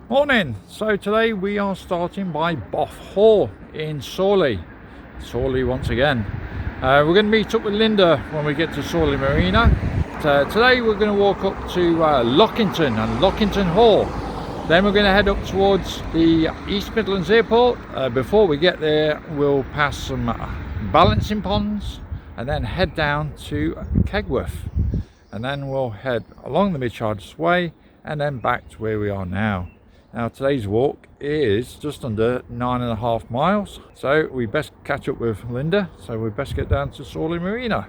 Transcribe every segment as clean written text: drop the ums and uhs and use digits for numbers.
Morning! So today we are starting by Bothe Hall in Sawley once again. We're going to meet up with Linda when we get to Sawley Marina. Today we're going to walk up to Lockington and Lockington Hall. Then we're going to head up towards the East Midlands Airport. Before we get there, we'll pass some balancing ponds and then head down to Kegworth. And then we'll head along the Midshires Way and then back to where we are now. Now today's walk is just under 9.5 miles, so we best catch up with Linda, so we best get down to Sawley Marina.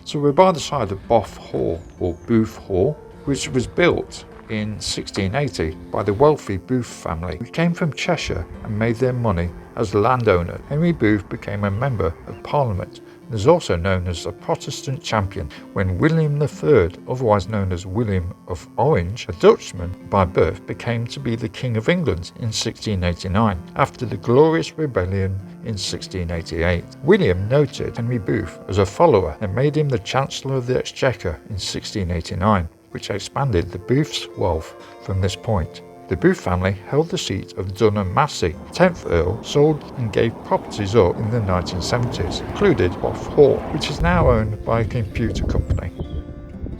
So we're by the side of Bothe Hall, or Bothe Hall, which was built in 1680 by the wealthy Bothe family, who came from Cheshire and made their money as landowners. Henry Bothe became a member of Parliament and is also known as the Protestant champion when William III, otherwise known as William of Orange, a Dutchman by birth, became to be the King of England in 1689 after the Glorious Rebellion in 1688. William noted Henry Bothe as a follower and made him the Chancellor of the Exchequer in 1689. Which expanded the Bothe's wealth from this point. The Bothe family held the seat of Dunham Massey. 10th Earl sold and gave properties up in the 1970s, included Bothe Hall, which is now owned by a computer company.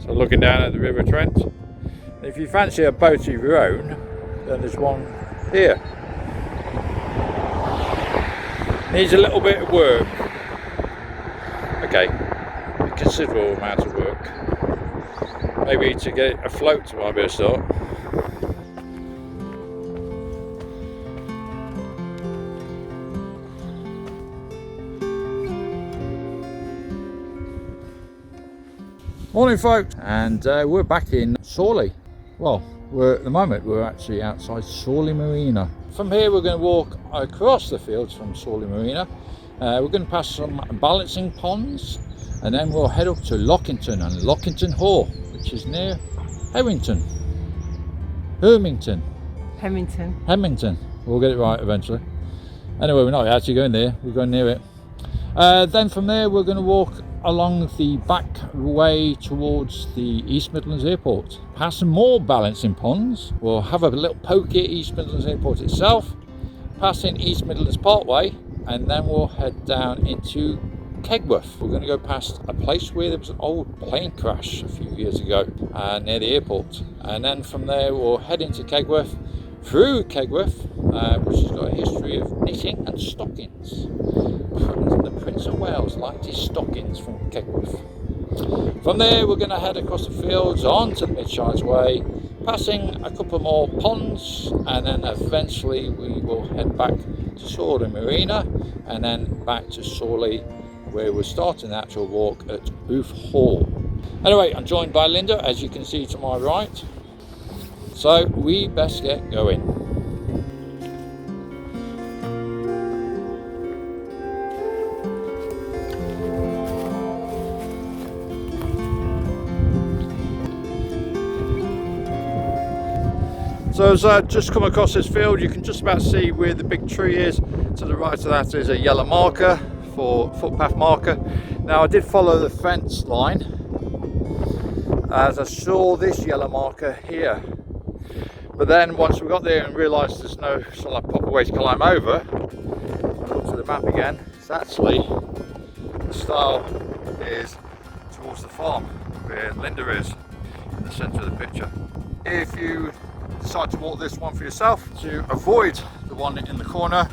So looking down at the River Trent, if you fancy a boat of your own, then there's one here. Needs a little bit of work. Okay, a considerable amount of work. Maybe to get it afloat might be a start. Morning folks, and we're back in Sawley. Well, at the moment we're actually outside Sawley Marina. From here we're going to walk across the fields from Sawley Marina. We're going to pass some balancing ponds and then we'll head up to Lockington and Lockington Hall, which is near Hemington. We'll get it right eventually. Anyway, we're not actually going there, we're going near it. Then from there we're going to walk along the back way towards the East Midlands Airport. Pass some more balancing ponds. We'll have a little poke at East Midlands Airport itself, passing East Midlands Parkway, and then we'll head down into Kegworth. We're going to go past a place where there was an old plane crash a few years ago near the airport, and then from there we'll head into Kegworth, through Kegworth, which has got a history of knitting and stockings. The Prince of Wales liked his stockings from Kegworth. From there we're going to head across the fields onto the Midshires Way, passing a couple more ponds, and then eventually we will head back to Sawley Marina and then back to Sawley, where we're starting the actual walk at Bothe Hall. Anyway, I'm joined by Linda, as you can see to my right. So we best get going. So as I just come across this field, you can just about see where the big tree is. To the right of that is a yellow marker for footpath marker. Now I did follow the fence line as I saw this yellow marker here, but then once we got there and realised there's no sort of proper way to climb over, look to the map again, it's actually the style is towards the farm where Linda is, in the centre of the picture. If you decide to walk this one for yourself, to avoid the one in the corner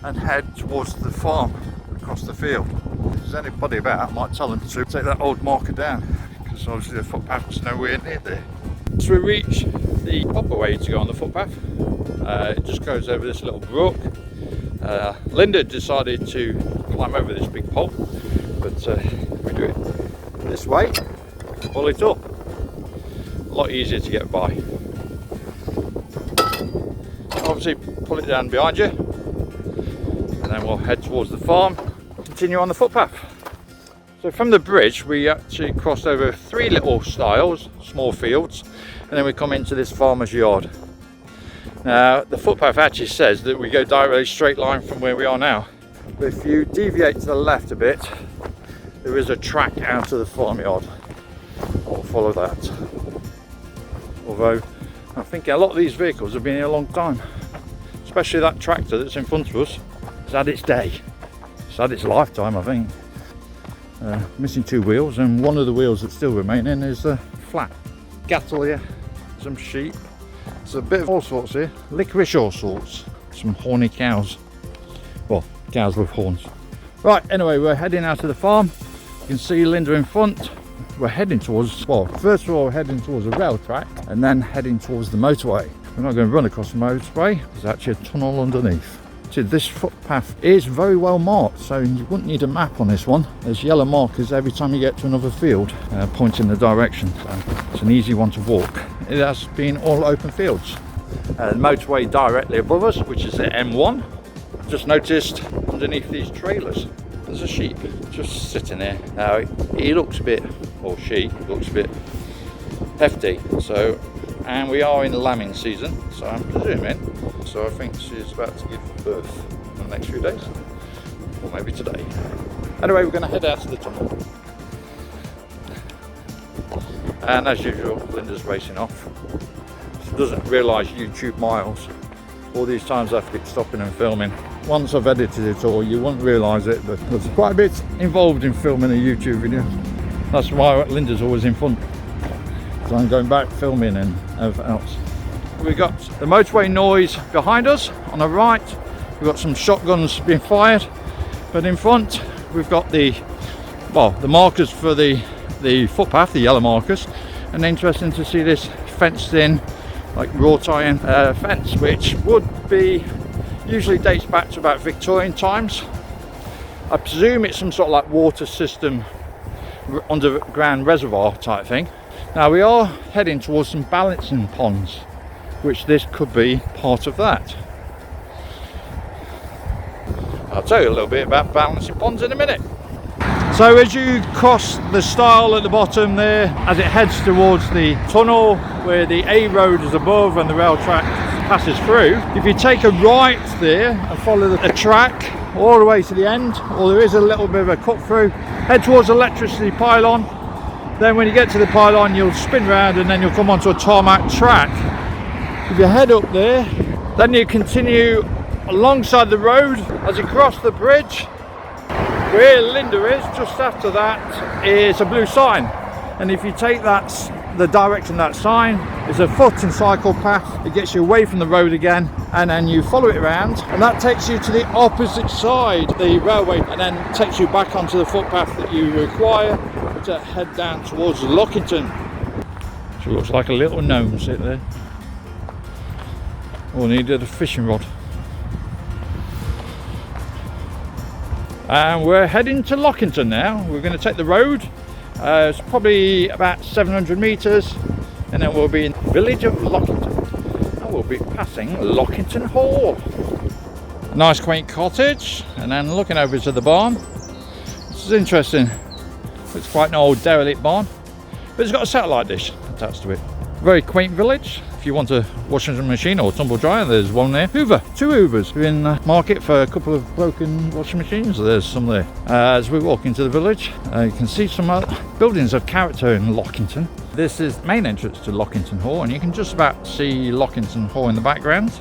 and head towards the farm across the field. If there's anybody about, I might tell them to take that old marker down, because obviously the footpath was nowhere near there. So we reach the proper way to go on the footpath. It just goes over this little brook. Linda decided to climb over this big pole, but we do it this way, pull it up. A lot easier to get by. Obviously pull it down behind you, and then we'll head towards the farm, continue on the footpath. So from the bridge we actually crossed over 3 little stiles, small fields, and then we come into this farmer's yard. Now the footpath actually says that we go directly straight line from where we are now, but if you deviate to the left a bit, there is a track out to the farmyard. I'll follow that. Although I think a lot of these vehicles have been here a long time, especially that tractor that's in front of us. It's had its day, it's had its lifetime, I think. Missing 2 wheels, and one of the wheels that's still remaining is flat. Cattle here, some sheep, there's a bit of all sorts here, licorice all sorts, some horny cows, well, cows with horns. Right, anyway, we're heading out to the farm. You can see Linda in front. We're heading towards, well, first of all we're heading towards a rail track and then heading towards the motorway. We're not going to run across the motorway, there's actually a tunnel underneath. See, this footpath is very well marked, so you wouldn't need a map on this one. There's yellow markers every time you get to another field pointing the direction, so it's an easy one to walk. It has been all open fields. The motorway directly above us, which is the M1. I've just noticed underneath these trailers there's a sheep just sitting there. Now he looks a bit, or she looks a bit hefty, so, and we are in lambing season, so I'm presuming, so I think she's about to give birth in the next few days, or maybe today. Anyway, we're going to head out to the tunnel, and as usual Linda's racing off. She doesn't realise YouTube miles. All these times I have to keep stopping and filming. Once I've edited it all, you won't realise it, but there's quite a bit involved in filming a YouTube video. That's why Linda's always in front, so I'm going back filming and everything else. We've got the motorway noise behind us. On the right we've got some shotguns being fired, but in front we've got the markers for the footpath, the yellow markers. And interesting to see this fenced in, like wrought iron fence, which would be, usually dates back to about Victorian times. I presume it's some sort of like water system, underground reservoir type thing. Now we are heading towards some balancing ponds, which this could be part of that. I'll tell you a little bit about balancing ponds in a minute. So as you cross the stile at the bottom there, as it heads towards the tunnel where the A road is above and the rail track passes through, if you take a right there and follow the track all the way to the end, or there is a little bit of a cut through, head towards the electricity pylon. Then when you get to the pylon, you'll spin round and then you'll come onto a tarmac track. If you head up there, then you continue alongside the road as you cross the bridge. Where Linda is, just after that is a blue sign, and if you take that, the direction of that sign is a foot and cycle path. It gets you away from the road again, and then you follow it around, and that takes you to the opposite side, the railway, and then takes you back onto the footpath that you require to head down towards Lockington. She looks like a little gnome sitting there. All needed a fishing rod. And we're heading to Lockington now. We're going to take the road. It's probably about 700 metres, and then we'll be in the village of Lockington, and we'll be passing Lockington Hall. A nice quaint cottage, and then looking over to the barn. This is interesting. It's quite an old derelict barn, but it's got a satellite dish attached to it. Very quaint village. If you want a washing machine or tumble dryer, there's one there. Hoover, 2 Hoovers. We're in the market for a couple of broken washing machines. There's some there. As we walk into the village, you can see some buildings of character in Lockington. This is the main entrance to Lockington Hall, and you can just about see Lockington Hall in the background.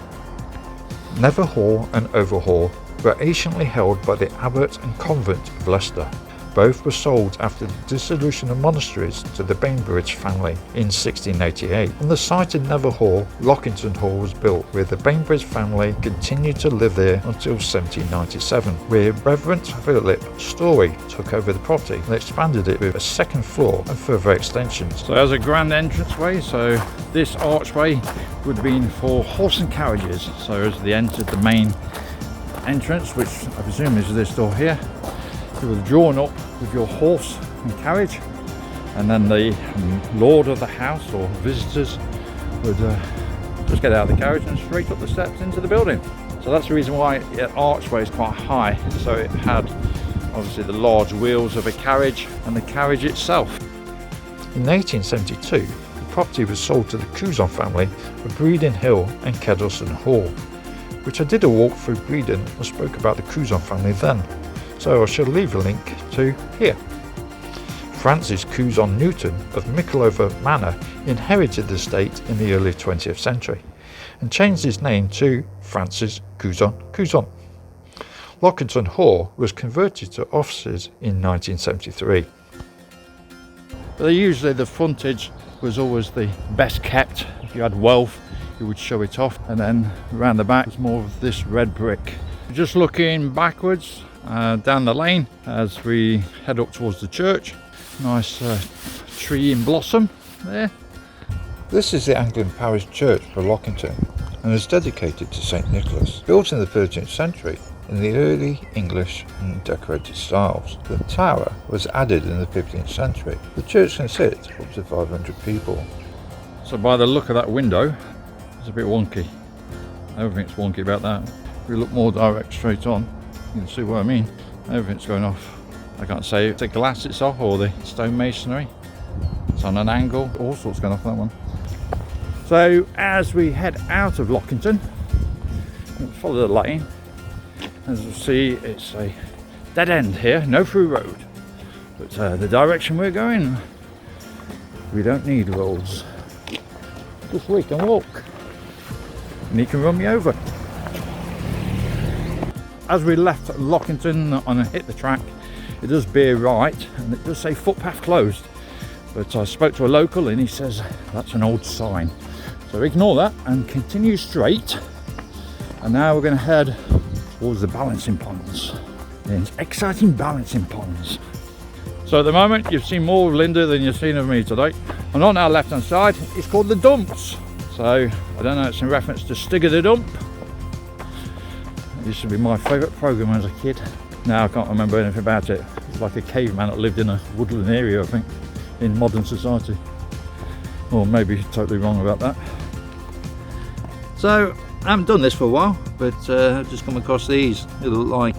Nether Hall and Over Hall were anciently held by the abbot and convent of Leicester. Both were sold after the dissolution of monasteries to the Bainbridge family in 1688. On the site of Nether Hall, Lockington Hall was built, where the Bainbridge family continued to live there until 1797, where Reverend Philip Story took over the property and expanded it with a second floor and further extensions. So there's a grand entranceway, so this archway would have been for horse and carriages. So as they entered the main entrance, which I presume is this door here, you were drawn up with your horse and carriage, and then the lord of the house or visitors would just get out of the carriage and straight up the steps into the building. So that's the reason why the archway is quite high, so it had obviously the large wheels of a carriage and the carriage itself. In 1872, the property was sold to the Curzon family of Breedon Hill and Kedleston Hall, which I did a walk through Breedon and spoke about the Curzon family then, so I shall leave a link to here. Francis Curzon Newton of Mickleover Manor inherited the estate in the early 20th century and changed his name to Francis Curzon. Lockington Hall was converted to offices in 1973. Usually the frontage was always the best kept. If you had wealth, you would show it off, and then around the back was more of this red brick. Just looking backwards down the lane as we head up towards the church. Nice tree in blossom there. This is the Anglican parish church for Lockington and is dedicated to St Nicholas. Built in the 13th century in the early English and decorated styles, the tower was added in the 15th century. The church can sit up to 500 people. So by the look of that window, it's a bit wonky. Everything's wonky about that. If we look more direct straight on, you can see what I mean. Everything's going off. I can't say if the glass it's off or the stone masonry. It's on an angle. All sorts going off that one. So as we head out of Lockington, follow the lane. As you'll see, it's a dead end here, no through road. But the direction we're going, we don't need roads. Just we can walk. And he can run me over. As we left Lockington and hit the track, it does bear right, and it does say footpath closed. But I spoke to a local and he says that's an old sign. So ignore that and continue straight. And now we're going to head towards the balancing ponds. It's exciting balancing ponds. So at the moment you've seen more of Linda than you've seen of me today. And on our left hand side it's called the dumps. So I don't know, it's in reference to Stigger the Dump. It used to be my favourite programme as a kid. Now I can't remember anything about it. It's like a caveman that lived in a woodland area, I think, in modern society. Or maybe totally wrong about that. So I haven't done this for a while, but I've just come across these. They look like,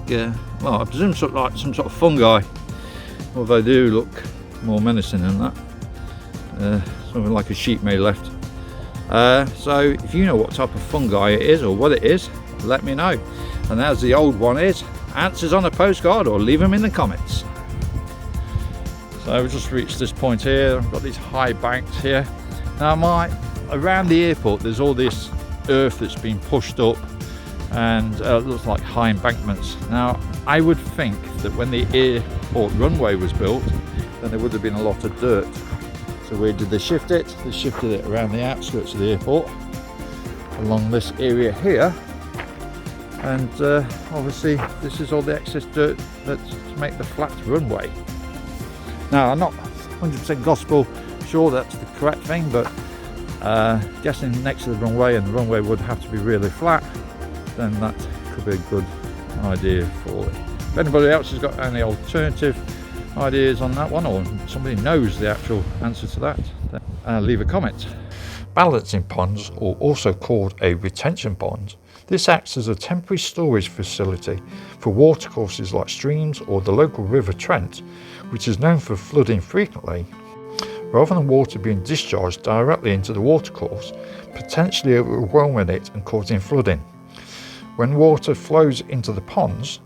well, I presume sort of like some sort of fungi, although they do look more menacing than that. Something like a sheep may left. So if you know what type of fungi it is or what it is, let me know. And as the old one is, answers on a postcard or leave them in the comments. So we've just reached this point here. I've got these high banks here. Now around the airport there's all this earth that's been pushed up, and it looks like high embankments. Now I would think that when the airport runway was built, then there would have been a lot of dirt. So where did they shift it? They shifted it around the outskirts of the airport, along this area here, and obviously this is all the excess dirt that's to make the flat runway. Now I'm not 100% gospel sure that's the correct thing, but guessing next to the runway, and the runway would have to be really flat, then that could be a good idea for it. If anybody else has got any alternative ideas on that one, or somebody knows the actual answer to that, then leave a comment. Balancing ponds, or also called a retention pond, this acts as a temporary storage facility for watercourses like streams or the local river Trent, which is known for flooding frequently. Rather than water being discharged directly into the watercourse, potentially overwhelming it and causing flooding. When water flows into the ponds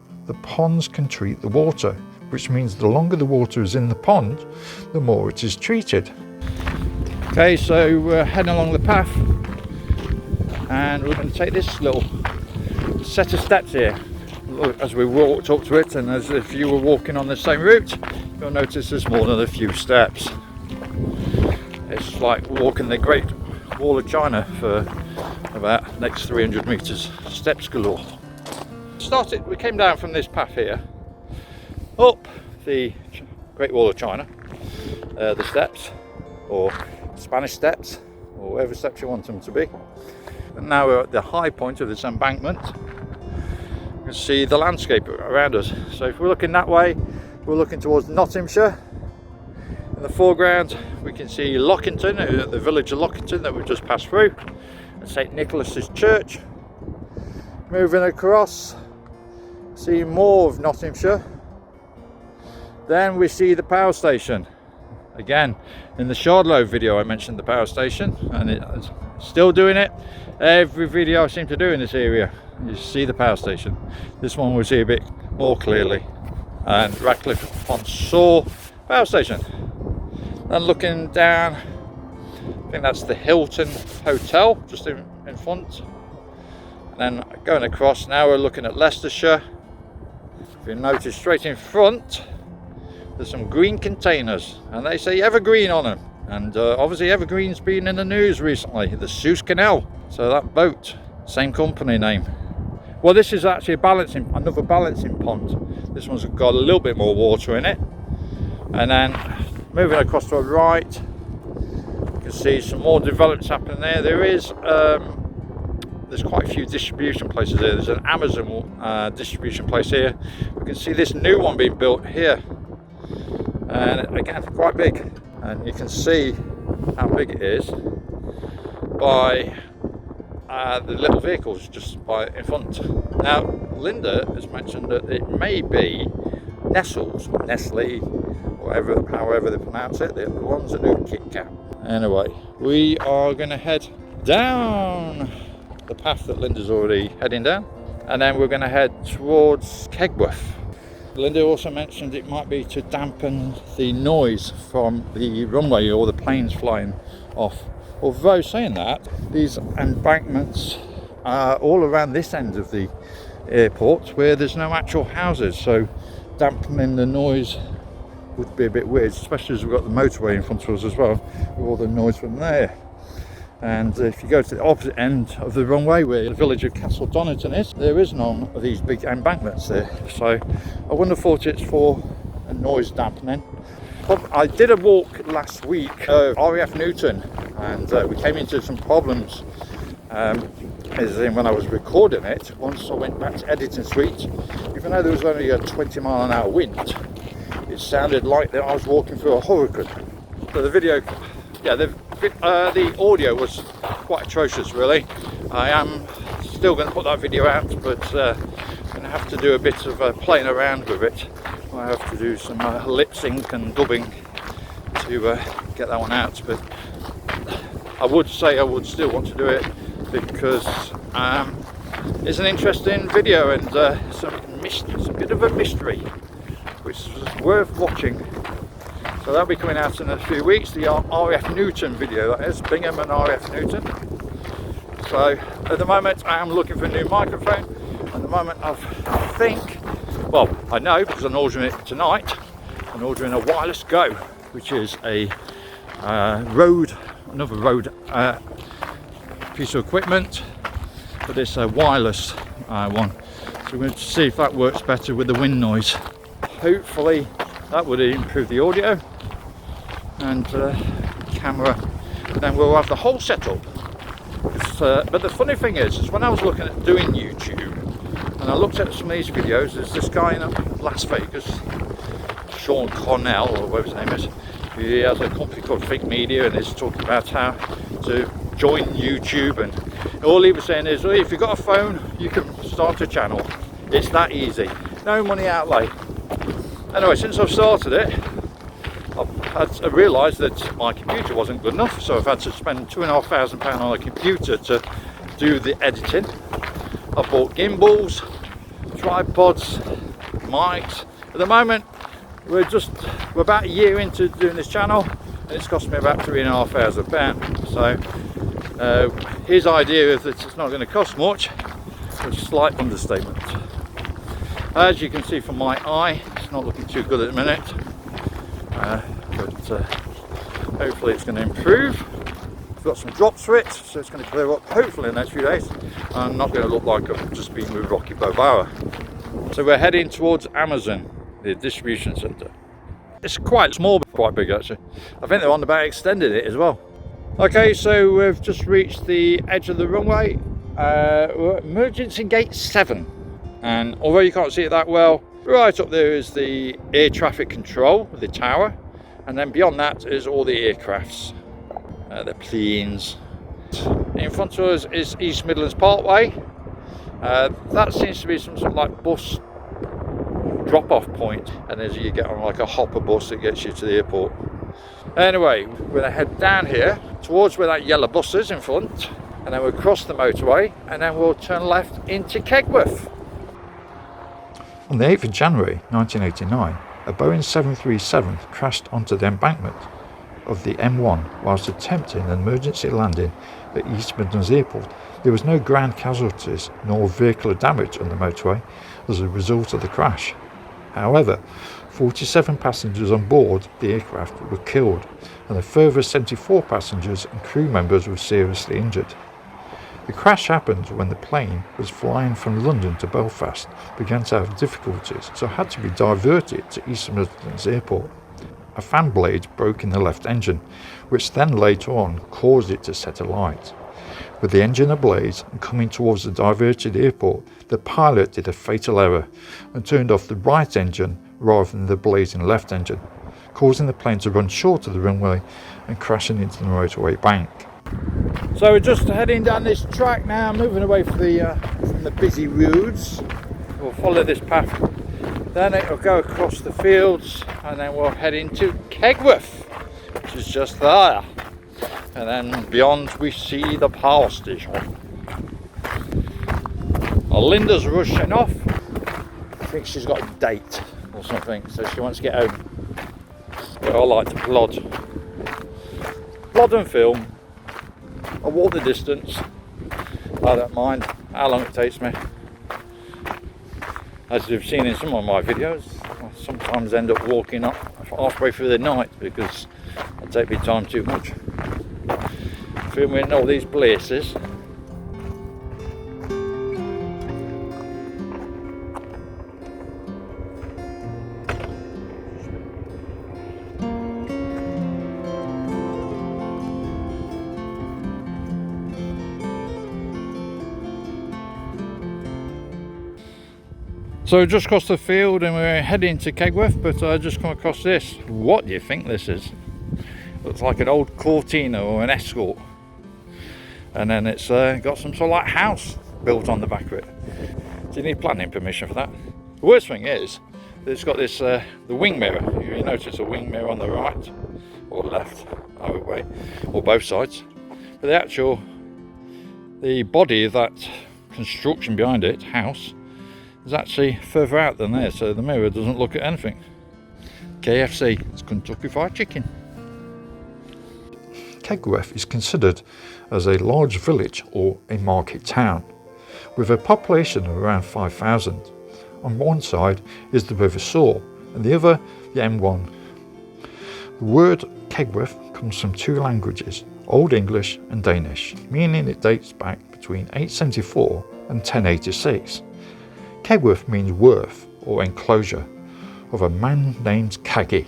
can treat the water, which means the longer the water is in the pond, the more it is treated. Okay, so we're heading along the path, and we're going to take this little set of steps here. As we walked up to it, and as if you were walking on the same route, you'll notice there's more than a few steps. It's like walking the Great Wall of China for about next 300 metres. Steps galore. We came down from this path here, up the Great Wall of China, the steps, or Spanish steps, or whatever steps you want them to be. And now we're at the high point of this embankment. You can see the landscape around us. So if we're looking that way, we're looking towards Nottinghamshire. In the foreground we can see Lockington, the village of Lockington that we've just passed through, and St Nicholas's Church. Moving across, see more of Nottinghamshire. Then we see the power station, Again, in the Shardlow video I mentioned the power station, and it's still doing it. Every video I seem to do in this area, you see the power station. This one we see a bit more clearly. And Radcliffe upon Saw power station. Then looking down, I think that's the Hilton Hotel just in front. And then going across, now we're looking at Leicestershire. If you notice straight in front, there's some green containers, and they say Evergreen on them. And obviously Evergreen's been in the news recently, the Suez Canal. So that boat, same company name. Well, this is actually another balancing pond. This one's got a little bit more water in it. And then moving across to the right, you can see some more developments happening there. There's quite a few distribution places here. There's an Amazon distribution place here. We can see this new one being built here. And again, quite big. And you can see how big it is by the little vehicles just in front. Now, Linda has mentioned that it may be Nestle, however they pronounce it, the ones that do Kit Kat. Anyway, we are going to head down the path that Linda's already heading down, and then we're going to head towards Kegworth. Linda also mentioned it might be to dampen the noise from the runway or the planes flying off. Although saying that, these embankments are all around this end of the airport where there's no actual houses, so dampening the noise would be a bit weird, especially as we've got the motorway in front of us as well, with all the noise from there. And if you go to the opposite end of the runway where the village of Castle Donington is, there is none of these big embankments there, so I wouldn't have thought it's for a noise dampening. I did a walk last week RAF Newton, and we came into some problems as in when I was recording it. Once I went back to editing suite, even though there was only a 20-mile-an-hour wind, it sounded like that I was walking through a hurricane. So the video, yeah, the audio was quite atrocious really. I am still going to put that video out, but I'm going to have to do a bit of playing around with it. I have to do some lip sync and dubbing to get that one out, but I would say I would still want to do it because it's an interesting video and some bit of a mystery which is worth watching. So that'll be coming out in a few weeks, the RAF Newton video, that is, Bingham and RAF Newton. So at the moment I am looking for a new microphone. At the moment I think, well, I know because I'm ordering it tonight. I'm ordering a Wireless Go, which is a another road piece of equipment, but it's a wireless one. So we're going to see if that works better with the wind noise. Hopefully that would improve the audio and camera, and then we'll have the whole setup. But the funny thing is when I was looking at doing YouTube and I looked at some of these videos, there's this guy in Las Vegas, Sean Cornell or whatever his name is. He has a company called Think Media and he's talking about how to join YouTube, and all he was saying is, well, if you've got a phone you can start a channel. It's that easy, no money outlay. Anyway, since I've started it, I've realised that my computer wasn't good enough, so I've had to spend £2,500 on a computer to do the editing. I bought gimbals, tripods, mics. At the moment we're about a year into doing this channel and it's cost me about £3,500. So his idea is that it's not going to cost much, it's a slight understatement. As you can see from my eye, it's not looking too good at the minute, but hopefully it's going to improve. I've got some drops for it, so it's going to clear up hopefully in the next few days. I'm not going to look like I've just been with Rocky Balboa. So we're heading towards Amazon, the distribution centre. It's quite small but quite big actually. I think they're on about extending it as well. Okay, so we've just reached the edge of the runway. We're at emergency gate 7, and although you can't see it that well, right up there is the air traffic control, the tower, and then beyond that is all the aircrafts, the planes. In front of us is East Midlands Parkway. That seems to be some sort of like bus drop-off point, and as you get on like a hopper bus that gets you to the airport. Anyway, we're going to head down here towards where that yellow bus is in front, and then we'll cross the motorway, and then we'll turn left into Kegworth. On the 8th of January 1989, a Boeing 737 crashed onto the embankment of the M1 whilst attempting an emergency landing at East Midlands Airport. There was no ground casualties nor vehicular damage on the motorway as a result of the crash. However, 47 passengers on board the aircraft were killed, and a further 74 passengers and crew members were seriously injured. The crash happened when the plane was flying from London to Belfast, began to have difficulties, so had to be diverted to East Midlands Airport. A fan blade broke in the left engine, which then later on caused it to set alight. With the engine ablaze and coming towards the diverted airport, the pilot did a fatal error and turned off the right engine rather than the blazing left engine, causing the plane to run short of the runway and crashing into the motorway bank. So we're just heading down this track now, moving away from the busy roads. We'll follow this path, then it'll go across the fields, and then we'll head into Kegworth, which is just there. And then beyond we see the power station. Linda's rushing off. I think she's got a date or something, so she wants to get home. But I like to plod and film. I walk the distance. I don't mind how long it takes me. As you've seen in some of my videos, I sometimes end up walking up halfway through the night because I take my time too much. Filming all these places. So just crossed the field and we're heading to Kegworth, but I just come across this. What do you think this is? Looks like an old Cortina or an Escort. And then it's got some sort of like house built on the back of it. Do you need planning permission for that? The worst thing is that it's got this the wing mirror. You notice a wing mirror on the right or left, either way, or both sides. But the body of that construction behind it, house, is actually further out than there, so the mirror doesn't look at anything. KFC, it's Kentucky Fried Chicken. Kegworth is considered as a large village or a market town, with a population of around 5,000. On one side is the River Saw, and the other the M1. The word Kegworth comes from two languages, Old English and Danish, meaning it dates back between 874 and 1086. Kegworth means worth or enclosure of a man named Kagi,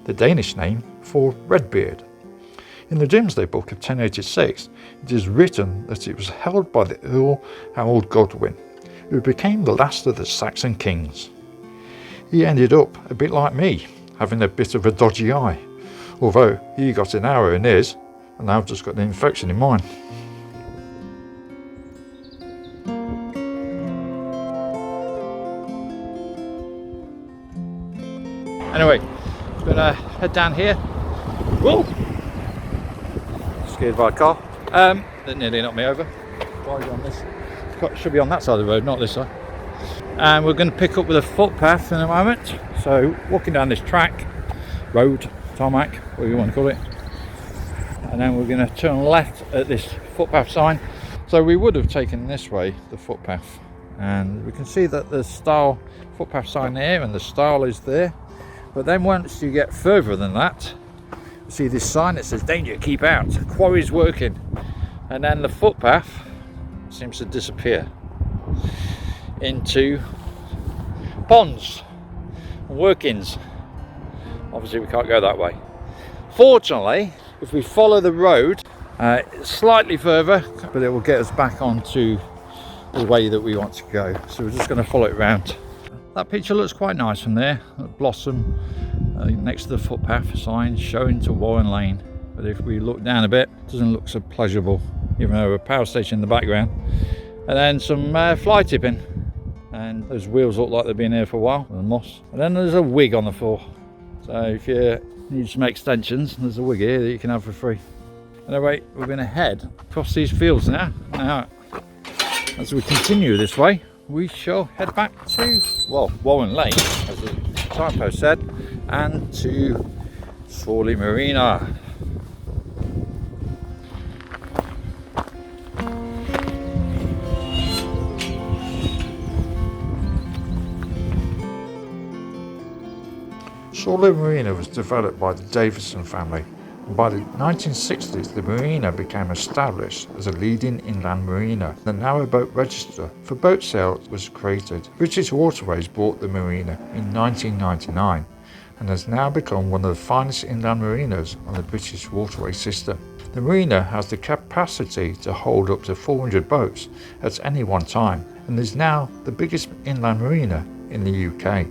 the Danish name for Redbeard. In the Domesday Book of 1086, it is written that it was held by the Earl Harold Godwin, who became the last of the Saxon kings. He ended up a bit like me, having a bit of a dodgy eye, although he got an arrow in his, and I've just got an infection in mine. Anyway, I'm gonna head down here. Whoa! Scared by a car. That nearly knocked me over. Why is it on this? Should be on that side of the road, not this side. And we're going to pick up with a footpath in a moment. So walking down this track, road, tarmac, whatever you want to call it. And then we're going to turn left at this footpath sign. So we would have taken this way, the footpath. And we can see that the style footpath sign there and the style is there. But then once you get further than that, you see this sign that says danger, keep out, quarry's working. And then the footpath seems to disappear into ponds and workings. Obviously we can't go that way. Fortunately, if we follow the road slightly further, but it will get us back onto the way that we want to go. So we're just going to follow it around. That picture looks quite nice from there. A blossom next to the footpath sign showing to Warren Lane. But if we look down a bit, it doesn't look so pleasurable, even though a power station in the background. And then some fly tipping. And those wheels look like they've been here for a while, and moss. And then there's a wig on the floor. So if you're Need some extensions. There's a wig here that you can have for free. Anyway, we're going to head across these fields now. Now, as we continue this way, we shall head back to, well, Warren Lane, as the signpost said, and to Sawley Marina. Sawley Marina was developed by the Davison family, and by the 1960s the marina became established as a leading inland marina. The narrowboat register for boat sales was created. British Waterways bought the marina in 1999 and has now become one of the finest inland marinas on the British waterway system. The marina has the capacity to hold up to 400 boats at any one time and is now the biggest inland marina in the UK.